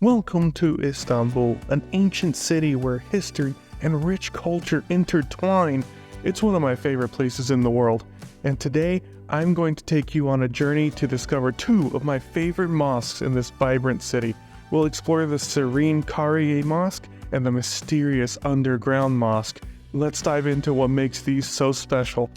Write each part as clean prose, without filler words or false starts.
Welcome to Istanbul, an ancient city where history and rich culture intertwine. It's one of my favorite places in the world, and today I'm going to take you on a journey to discover two of my favorite mosques in this vibrant city. We'll explore the serene Kariye Mosque and the mysterious Underground Mosque. Let's dive into what makes these so special.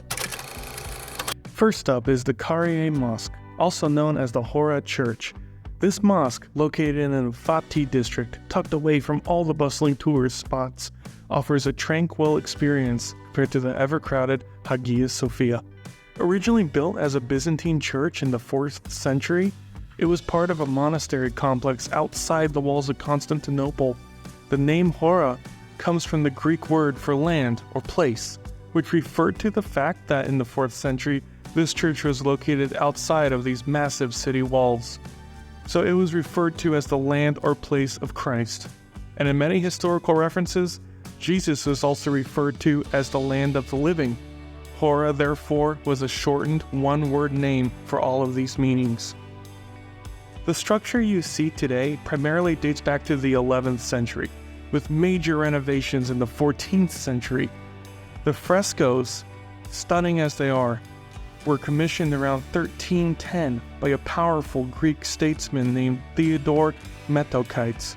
First up is the Kariye Mosque, also known as the Chora Church. This mosque, located in the Fatih district, tucked away from all the bustling tourist spots, offers a tranquil experience compared to the ever-crowded Hagia Sophia. Originally built as a Byzantine church in the 4th century, it was part of a monastery complex outside the walls of Constantinople. The name Chora comes from the Greek word for land or place, which referred to the fact that in the 4th century, this church was located outside of these massive city walls. So it was referred to as the land or place of Christ. And in many historical references, Jesus is also referred to as the land of the living. Chora, therefore, was a shortened one-word name for all of these meanings. The structure you see today primarily dates back to the 11th century, with major renovations in the 14th century. The frescoes, stunning as they are, were commissioned around 1310 by a powerful Greek statesman named Theodore Metokites.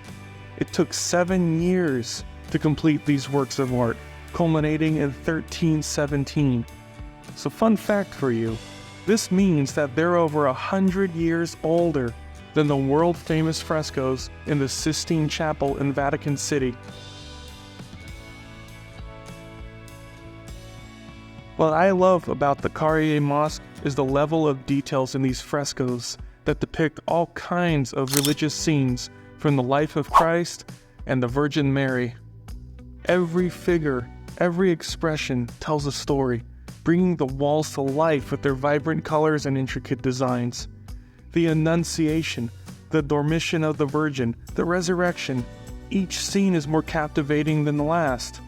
It took 7 years to complete these works of art, culminating in 1317. So fun fact for you, this means that they're over 100 years older than the world-famous frescoes in the Sistine Chapel in Vatican City. What I love about the Kariye Mosque is the level of details in these frescoes that depict all kinds of religious scenes from the life of Christ and the Virgin Mary. Every figure, every expression tells a story, bringing the walls to life with their vibrant colors and intricate designs. The Annunciation, the Dormition of the Virgin, the Resurrection, each scene is more captivating than the last.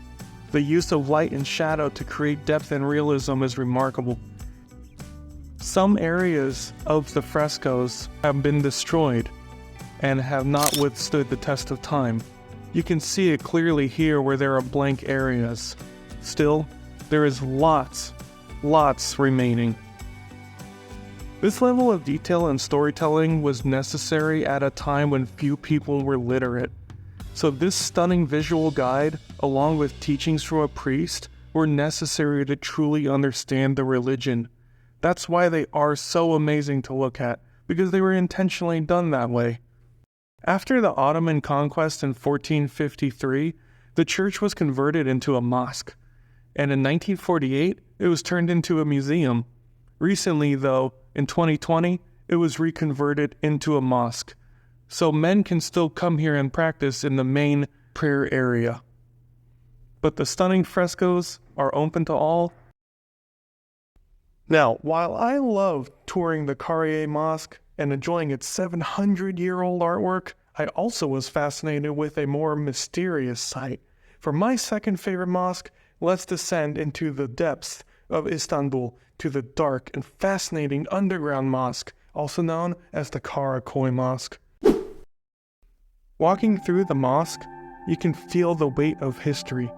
The use of light and shadow to create depth and realism is remarkable. Some areas of the frescoes have been destroyed and have not withstood the test of time. You can see it clearly here where there are blank areas. Still, there is lots remaining. This level of detail and storytelling was necessary at a time when few people were literate. So this stunning visual guide, along with teachings from a priest, were necessary to truly understand the religion. That's why they are so amazing to look at, because they were intentionally done that way. After the Ottoman conquest in 1453, the church was converted into a mosque, and in 1948, it was turned into a museum. Recently, though, in 2020, it was reconverted into a mosque. So men can still come here and practice in the main prayer area. But the stunning frescoes are open to all. Now, while I love touring the Kariye Mosque and enjoying its 700-year-old artwork, I also was fascinated with a more mysterious site. For my second favorite mosque, let's descend into the depths of Istanbul to the dark and fascinating Underground Mosque, also known as the Karaköy Mosque. Walking through the mosque, you can feel the weight of history.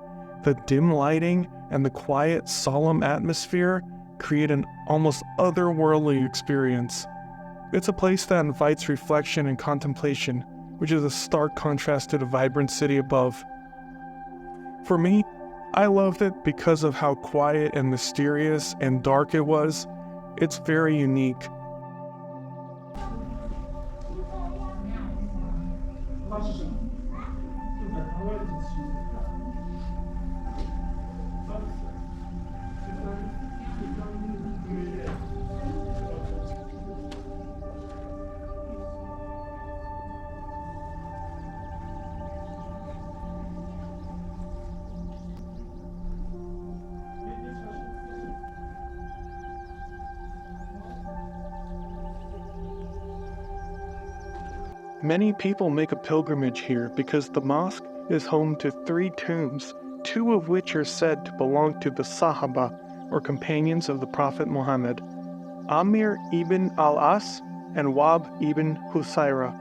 The dim lighting and the quiet, solemn atmosphere create an almost otherworldly experience. It's a place that invites reflection and contemplation, which is a stark contrast to the vibrant city above. For me, I loved it because of how quiet and mysterious and dark it was. It's very unique. Many people make a pilgrimage here because the mosque is home to 3 tombs, 2 of which are said to belong to the Sahaba, or companions of the Prophet Muhammad, Amir ibn al-As and Wab ibn Husayra.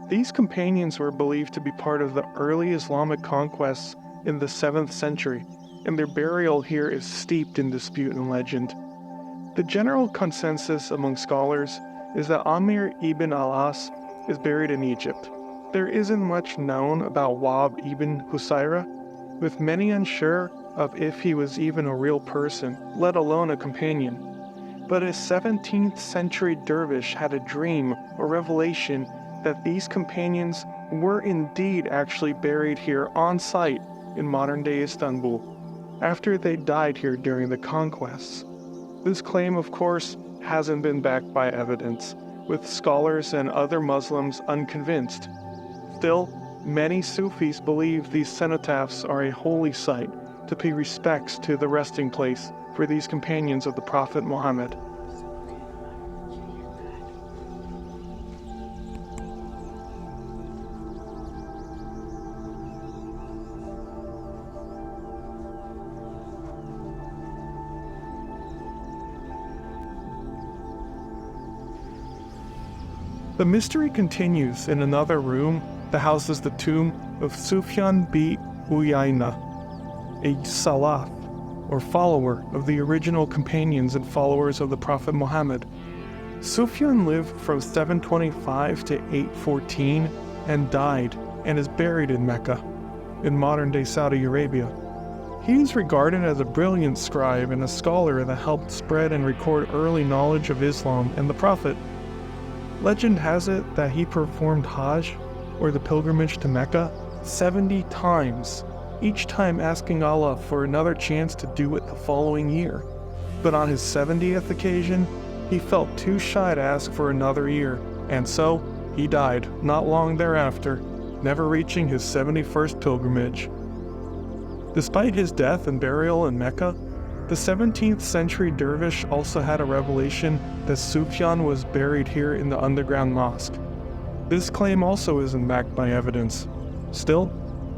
These companions were believed to be part of the early Islamic conquests in the 7th century, and their burial here is steeped in dispute and legend. The general consensus among scholars is that Amir ibn al-As is buried in Egypt. There isn't much known about Wahb ibn Husayra, with many unsure of if he was even a real person, let alone a companion. But a 17th century dervish had a dream or revelation that these companions were indeed actually buried here on site in modern-day Istanbul, after they died here during the conquests. This claim, of course, hasn't been backed by evidence, with scholars and other Muslims unconvinced. Still, many Sufis believe these cenotaphs are a holy site to pay respects to the resting place for these companions of the Prophet Muhammad. The mystery continues in another room that houses the tomb of Sufyan bi Uyayna, a Salaf, or follower of the original companions and followers of the Prophet Muhammad. Sufyan lived from 725 to 814 and died and is buried in Mecca, in modern-day Saudi Arabia. He is regarded as a brilliant scribe and a scholar that helped spread and record early knowledge of Islam and the Prophet. Legend has it that he performed Hajj, or the pilgrimage to Mecca, 70 times, each time asking Allah for another chance to do it the following year. But on his 70th occasion, he felt too shy to ask for another year, and so he died not long thereafter, never reaching his 71st pilgrimage. Despite his death and burial in Mecca, the 17th century dervish also had a revelation that Sufyan was buried here in the Underground Mosque. This claim also isn't backed by evidence. Still,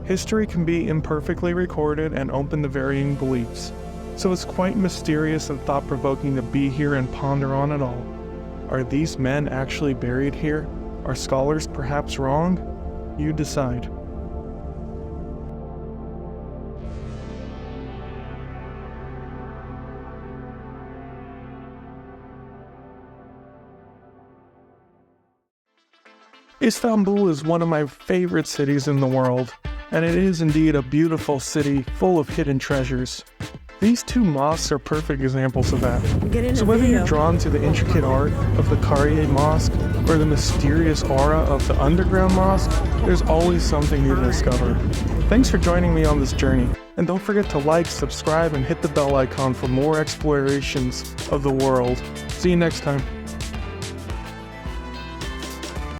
history can be imperfectly recorded and open to varying beliefs, so it's quite mysterious and thought-provoking to be here and ponder on it all. Are these men actually buried here? Are scholars perhaps wrong? You decide. Istanbul is one of my favorite cities in the world, and it is indeed a beautiful city full of hidden treasures. These two mosques are perfect examples of that. So whether you're drawn to the intricate art of the Kariye Mosque or the mysterious aura of the Underground Mosque, there's always something new to discover. Thanks for joining me on this journey, and don't forget to like, subscribe, and hit the bell icon for more explorations of the world. See you next time.